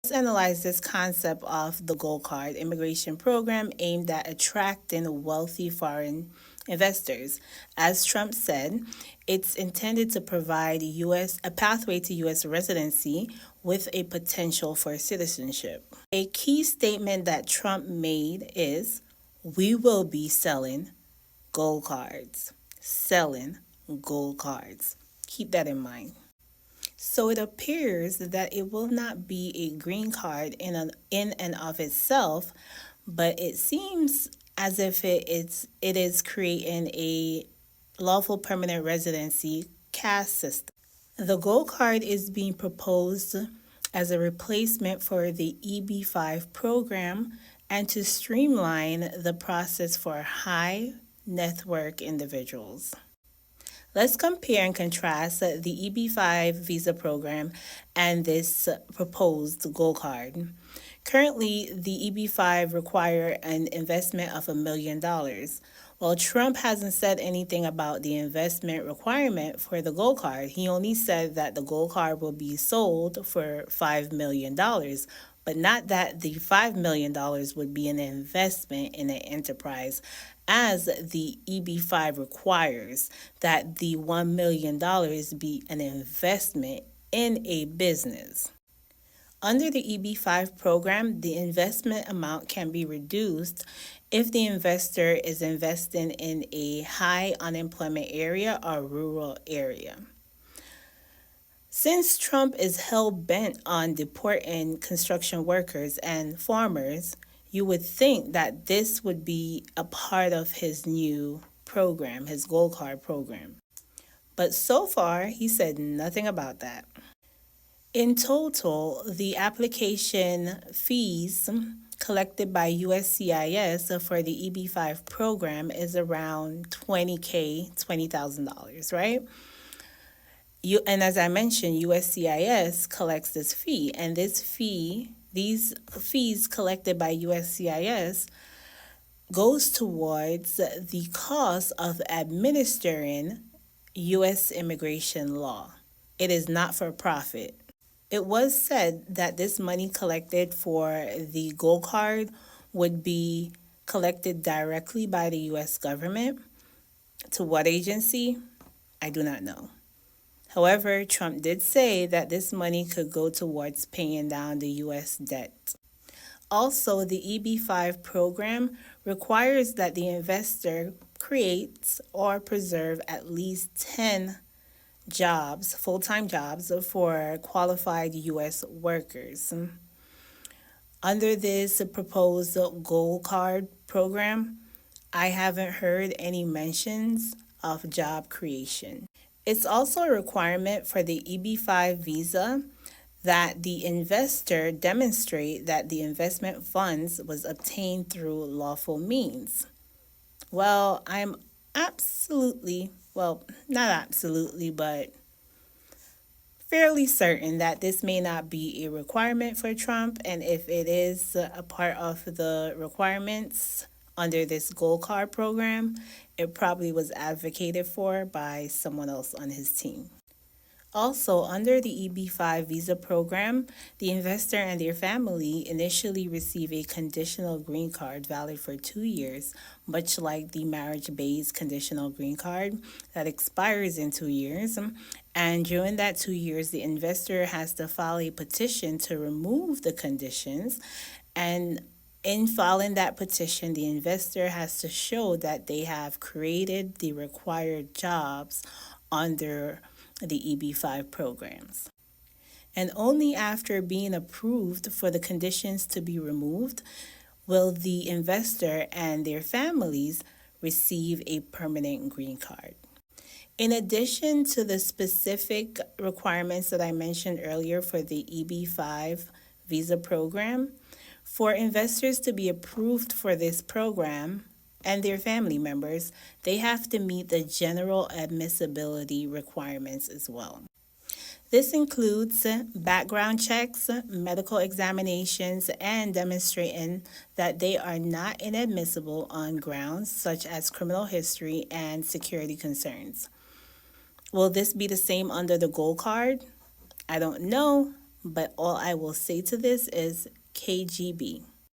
Let's analyze this concept of the Gold Card immigration program aimed at attracting wealthy foreign investors. As Trump said, it's intended to provide a pathway to US residency with a potential for citizenship. A key statement that Trump made is, "We will be selling gold cards." Selling gold cards. Keep that in mind. So it appears that it will not be a green card in and of itself, but it seems as if it is creating a lawful permanent residency caste system. The gold card is being proposed as a replacement for the EB-5 program and to streamline the process for high net worth individuals. Let's compare and contrast the EB-5 visa program and this proposed gold card. Currently, the EB-5 require an investment of $1 million. While Trump hasn't said anything about the investment requirement for the gold card, he only said that the gold card will be sold for $5 million, but not that the $5 million would be an investment in an enterprise, as the EB-5 requires that the $1 million be an investment in a business. Under the EB-5 program, the investment amount can be reduced if the investor is investing in a high unemployment area or rural area. Since Trump is hell-bent on deporting construction workers and farmers, you would think that this would be a part of his new program, his gold card program. But so far, he said nothing about that. In total, the application fees collected by USCIS for the EB-5 program is around $20,000, right? And as I mentioned, USCIS collects this fee, and these fees collected by USCIS goes towards the cost of administering U.S. immigration law. It is not for profit. It was said that this money collected for the gold card would be collected directly by the U.S. government. To what agency? I do not know. However, Trump did say that this money could go towards paying down the U.S. debt. Also, the EB-5 program requires that the investor creates or preserve at least 10 jobs, full-time jobs, for qualified U.S. workers. Under this proposed gold card program, I haven't heard any mentions of job creation. It's also a requirement for the EB-5 visa that the investor demonstrate that the investment funds was obtained through lawful means. Well, I'm not absolutely, but fairly certain that this may not be a requirement for Trump, and if it is a part of the requirements under this gold card program, it probably was advocated for by someone else on his team. Also, under the EB-5 visa program, the investor and their family initially receive a conditional green card valid for 2 years, much like the marriage-based conditional green card that expires in 2 years. And during that 2 years, the investor has to file a petition to remove the conditions. And in filing that petition, the investor has to show that they have created the required jobs under the EB-5 programs. And only after being approved for the conditions to be removed will the investor and their families receive a permanent green card. In addition to the specific requirements that I mentioned earlier for the EB-5 visa program, for investors to be approved for this program and their family members, they have to meet the general admissibility requirements as well. This includes background checks, medical examinations, and demonstrating that they are not inadmissible on grounds such as criminal history and security concerns. Will this be the same under the gold card? I don't know, But all I will say to this is KGB.